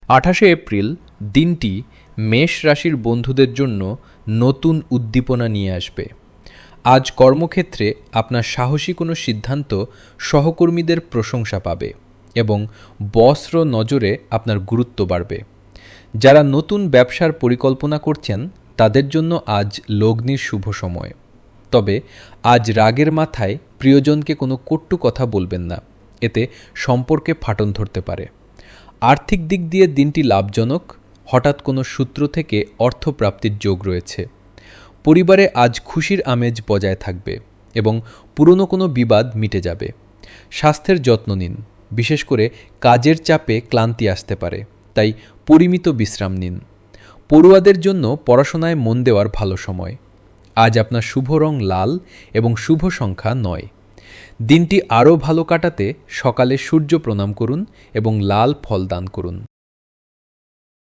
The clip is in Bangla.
28 এপ্রিল দিনটি মেষ রাশির বন্ধুদের জন্য নতুন উদ্দীপনা নিয়ে আসবে। আজ কর্মক্ষেত্রে আপনার সাহসী কোনো সিদ্ধান্ত সহকর্মীদের প্রশংসা পাবে এবং বসর নজরে আপনার গুরুত্ব বাড়বে। যারা নতুন ব্যবসার পরিকল্পনা করছেন তাদের জন্য আজ লগ্নির শুভ সময়। তবে আজ রাগের মাথায় প্রিয়জনকে কোনো কটু কথা বলবেন না, এতে সম্পর্কে ফাটন ধরতে পারে। আর্থিক দিক দিয়ে দিনটি লাভজনক, হঠাৎ কোনো সূত্র থেকে অর্থপ্রাপ্তির যোগ রয়েছে। পরিবারে আজ খুশির আমেজ বজায় থাকবে এবং পুরনো কোনো বিবাদ মিটে যাবে। স্বাস্থ্যের যত্ন নিন, বিশেষ করে কাজের চাপে ক্লান্তি আসতে পারে, তাই পরিমিত বিশ্রাম নিন। পড়ুয়াদের জন্য পড়াশোনায় মন দেওয়ার ভালো সময়। আজ আপনার শুভ রং লাল এবং শুভ সংখ্যা 9। দিনটি আরও ভালো কাটাতে সকালে সূর্য প্রণাম করুন এবং লাল ফল দান করুন।